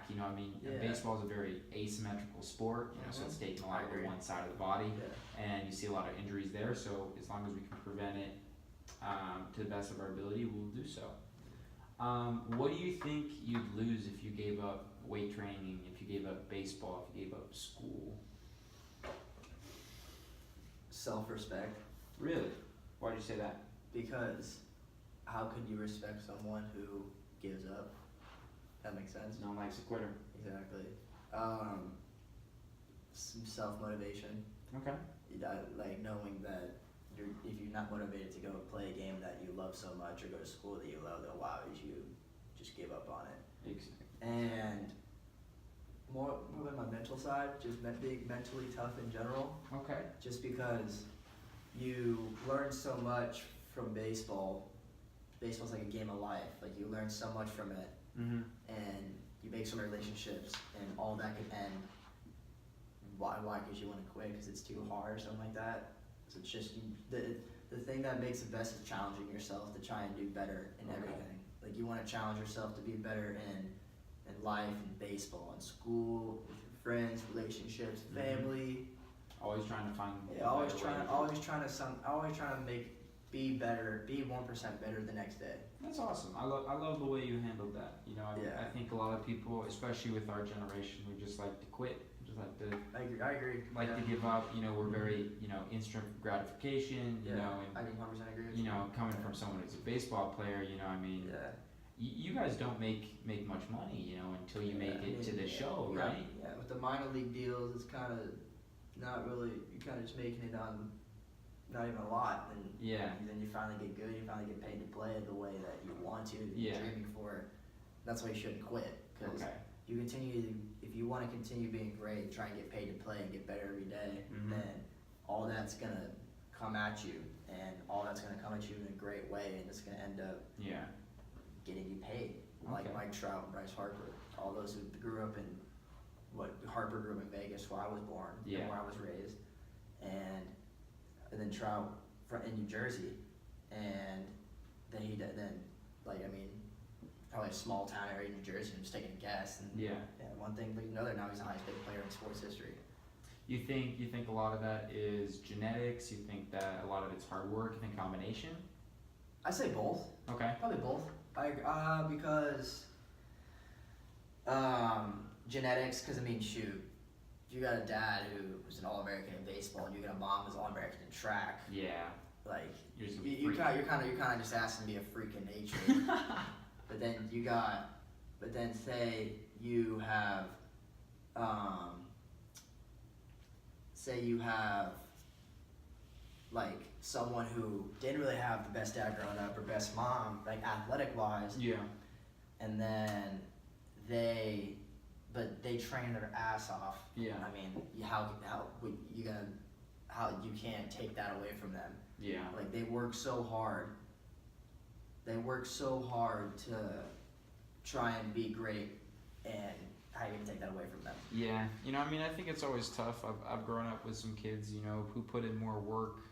You know, I mean, Yeah. baseball is a very asymmetrical sport. You know, so it's taking a lot of one side of the body, and you see a lot of injuries there. So as long as we can prevent it to the best of our ability, we'll do so. What do you think you'd lose if you gave up weight training, if you gave up baseball, if you gave up school? Self-respect. Really? Why do you say that? Because how could you respect someone who gives up? That makes sense. No one likes a quitter. Exactly. Some self-motivation. Okay. Like knowing that if you're not motivated to go play a game that you love so much or go to school that you love, then why would you just give up on it? Exactly. And more than my mental side, just being mentally tough in general. Okay. Just because you learn so much from baseball. Baseball's like a game of life. Like you learn so much from it, and you make some relationships, and all that could end. Why? Because you want to quit because it's too hard or something like that. So it's just the thing that makes it best is challenging yourself to try and do better in everything. Like you want to challenge yourself to be better in life, in baseball, in school, with your friends, relationships, family. Always trying to find. Always trying to be better, be 1% better the next day. That's awesome. I love the way you handled that. You know, I think a lot of people, especially with our generation, we just like to quit. Just like to. I agree. Like to give up. You know, we're very instant gratification. You know, and I 100% agree with you know, coming from someone who's a baseball player, you know, I mean. Yeah. You guys don't make much money, you know, until you make it to the show, right? Yeah, with the minor league deals, it's kind of not really. You're kind of just making it on, not even a lot, and then you finally get good. You finally get paid to play the way that you want to. You're dreaming for it. That's why you shouldn't quit, because if you want to continue being great, try and get paid to play and get better every day, then all that's gonna come at you, and all that's gonna come at you in a great way, and it's gonna end up getting you paid. Like Mike Trout and Bryce Harper, all those who grew up in Harper grew up in Vegas, where I was born, and where I was raised, and then Trout in New Jersey, and then probably a small town area in New Jersey. I'm just taking a guess, and one thing leads to another. Now he's the highest paid player in sports history. You think a lot of that is genetics? You think that a lot of it's hard work? You think combination? I say both. Okay. Probably both. Because genetics. Because shoot, you got a dad who was an All-American in baseball, and you got a mom who's All-American in track. Yeah. Like you're kind of just asking to be a freak in nature. But then say you have like someone who didn't really have the best dad growing up or best mom, like athletic wise. Yeah. And then they train their ass off. Yeah. How you can't take that away from them. Yeah. Like they work so hard. They work so hard to try and be great, and how you can take that away from them? Yeah, I think it's always tough. I've grown up with some kids, who put in more work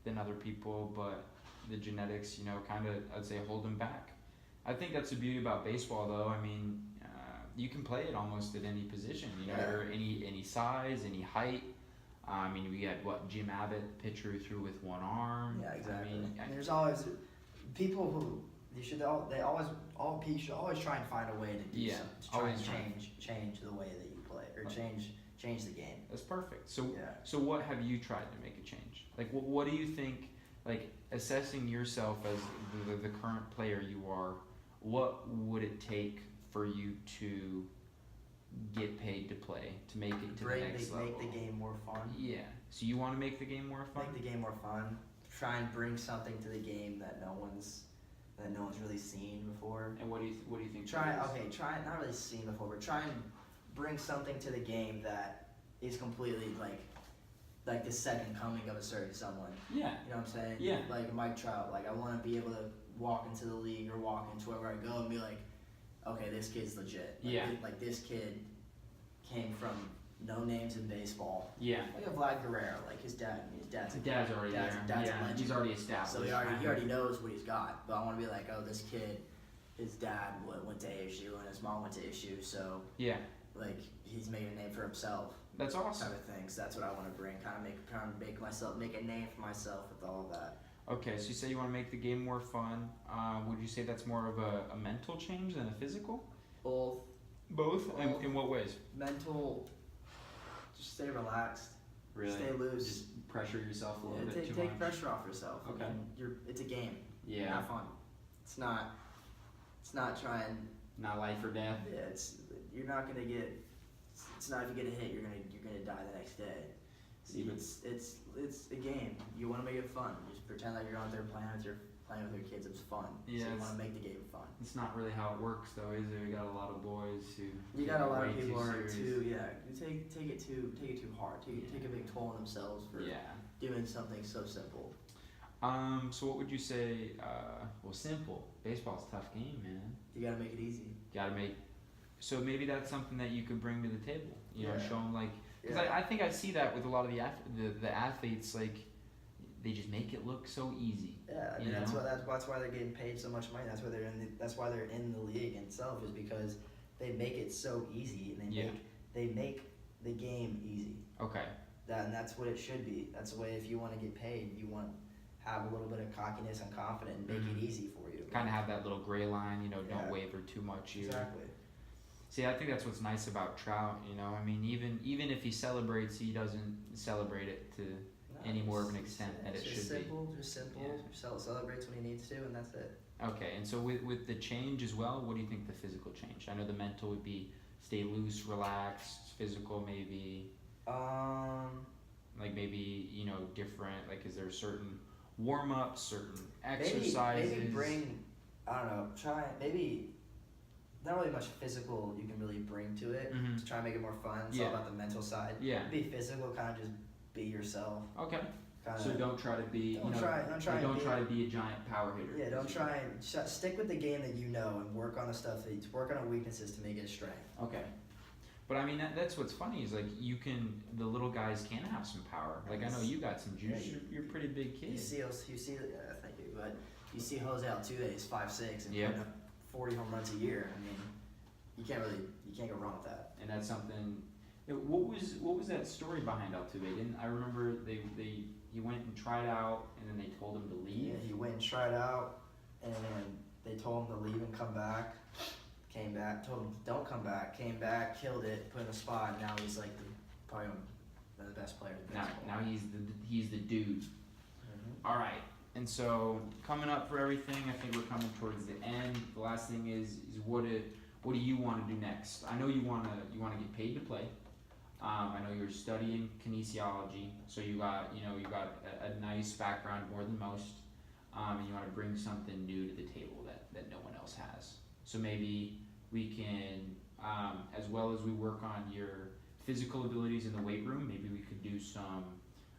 than other people, but the genetics, kind of, I'd say, hold them back. I think that's the beauty about baseball, though. You can play it almost at any position, or any size, any height. We had Jim Abbott, pitcher who threw with one arm. Yeah, exactly. There's always people who should always try and find a way to do something, to try and change the way that you play, or change the game. That's perfect. So what have you tried to make a change? Like what do you think, like assessing yourself as the current player you are, what would it take for you to get paid to play, to make it to the next level? Make the game more fun. Yeah. So you want to make the game more fun? Make the game more fun. Try and bring something to the game that no one's really seen before. And what do you think? Try not really seen before, but try and bring something to the game that is completely like the second coming of a certain someone. Yeah. You know what I'm saying? Yeah. Like Mike Trout. Like I want to be able to walk into the league or walk into wherever I go and be like, okay, this kid's legit. Like this kid came from no names in baseball. Yeah. Like a Vlad Guerrero, like his dad's already there. Dad's a legend. He's already established. So he already knows what he's got. But I want to be like, oh, this kid his dad went to ASU and his mom went to ASU, so yeah, like he's made a name for himself. That's awesome. Kind of things. That's what I want to bring. Kind of make a name for myself with all of that. Okay, so you say you want to make the game more fun. Would you say that's more of a mental change than a physical? Both. Both? In what ways? Mental. Just stay relaxed. Really? Stay loose. Just pressure yourself a little bit too much. Take pressure off yourself. Okay. I mean, it's a game. Yeah. Have fun. It's not trying. Not life or death. Yeah. You're not gonna get. It's not if you get a hit, you're gonna die the next day. See, it's a game. You want to make it fun. Just pretend like you're out there playing with your kids. It's fun. Yeah, so you want to make the game fun. It's not really how it works, though, is it? You got a lot of boys who. You got a lot of people too who are serious. You take it too hard. Take a big toll on themselves for doing something so simple. So what would you say? Well, simple. Baseball's a tough game, man. You gotta make it easy. So maybe that's something that you could bring to the table. You know, show them like. Because I think I see that with a lot of the athletes, like they just make it look so easy. Yeah, I mean that's why they're getting paid so much money. That's why they're in the league itself, is because they make it so easy and they make the game easy. Okay. And that's what it should be. That's the way, if you want to get paid, you want to have a little bit of cockiness and confidence and make it easy for you. Kind of have that little gray line, don't waver too much. Exactly. See, I think that's what's nice about Trout. I mean, even if he celebrates, he doesn't celebrate it to any more of an extent that it should be. Just simple. Yeah. Celebrates when he needs to, and that's it. Okay, and so with the change as well, what do you think the physical change? I know the mental would be stay loose, relaxed. Physical maybe. Like maybe different. Like, is there certain warm ups, certain exercises? Maybe bring. I don't know. Try maybe. Not really much physical you can really bring to it. Mm-hmm. Just try and make it more fun. It's all about the mental side. Yeah. Be physical, kind of just be yourself. Okay. So don't try to be. Don't try to be a giant power hitter. Yeah. Don't try and stick with the game that you know and work on the stuff work on weaknesses to make it a strength. Okay. But I mean that's what's funny is like the little guys can have some power. Like I know you got some juice. Yeah, you're a pretty big kid. You see, thank you. But you see Jose Altuve is 5'6" and putting up 40 home runs a year. I mean, you can't go wrong with that. And that's something. What was that story behind Altuve? I remember he went and tried out, and then they told him to leave. Yeah, he went and tried out, and they told him to leave and come back. Came back, told him don't come back. Came back, killed it, put in a spot. And now he's like probably one of the best players in baseball. Now he's the dude. Mm-hmm. All right. And so coming up for everything, I think we're coming towards the end. The last thing is what do you want to do next? I know you want to get paid to play. I know you're studying kinesiology, so you got a nice background, more than most, and you want to bring something new to the table that no one else has. So maybe we can, as well as we work on your physical abilities in the weight room, maybe we could do some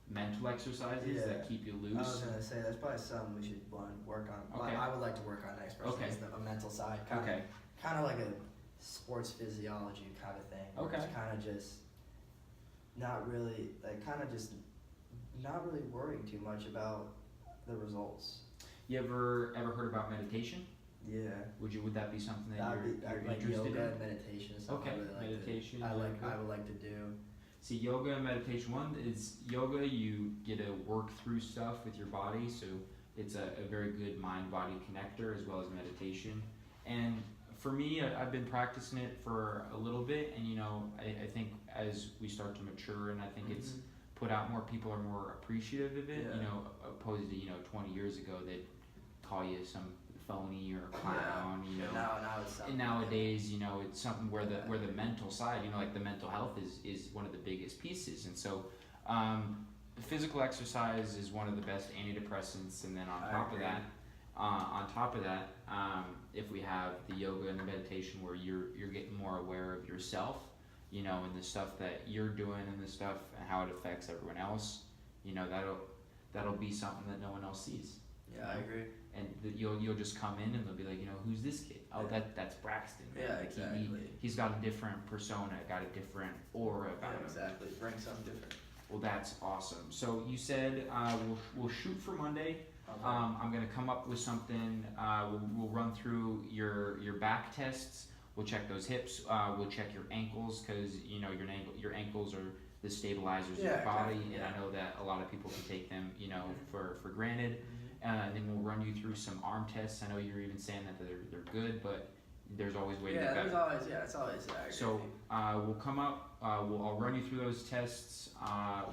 mental exercises that keep you loose. I was gonna say that's probably something we should work on. Okay. I would like to work on next person. Is a mental side, kind of like a sports physiology kind of thing. Okay. It's kind of just not really not really worrying too much about the results. You ever heard about meditation? Yeah. Would that be something that you're like interested yoga in? And meditation is something Okay. I really like Meditation. I would like to do. See, yoga and meditation. One is yoga. You get to work through stuff with your body, so it's a very good mind-body connector, as well as meditation. And for me, I've been practicing it for a little bit, and I think as we start to mature, and I think it's put out more, people are more appreciative of it. Yeah. Opposed to 20 years ago, they'd call you some phony or clown. Now it's something. And nowadays, it's something where the mental side, like the mental health is one of the biggest pieces. And so, physical exercise is one of the best antidepressants. And then on top of that, if we have the yoga and the meditation where you're getting more aware of yourself, and the stuff that you're doing and the stuff and how it affects everyone else, that'll be something that no one else sees. Yeah, I agree. And you'll just come in and they'll be like, who's this kid? Oh, that's Braxton. Man. Yeah, exactly. He's got a different persona, got a different aura about him. Exactly. Bring something different. Well, that's awesome. So you said we'll shoot for Monday. I'm gonna come up with something. We'll run through your back tests. We'll check those hips. We'll check your ankles because your ankles are the stabilizers of your body, and I know that a lot of people can take them for granted. And then we'll run you through some arm tests. I know you're even saying that they're good, but there's always way to get better. It's always So we'll come up. I'll run you through those tests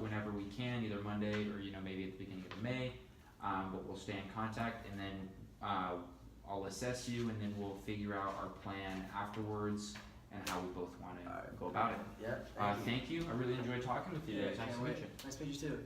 whenever we can, either Monday or maybe at the beginning of May. But we'll stay in contact, and then I'll assess you, and then we'll figure out our plan afterwards and how we both want to go about it. Yeah. Thank you. I really enjoyed talking with you. Yeah, Nice to meet you. Nice to meet you too.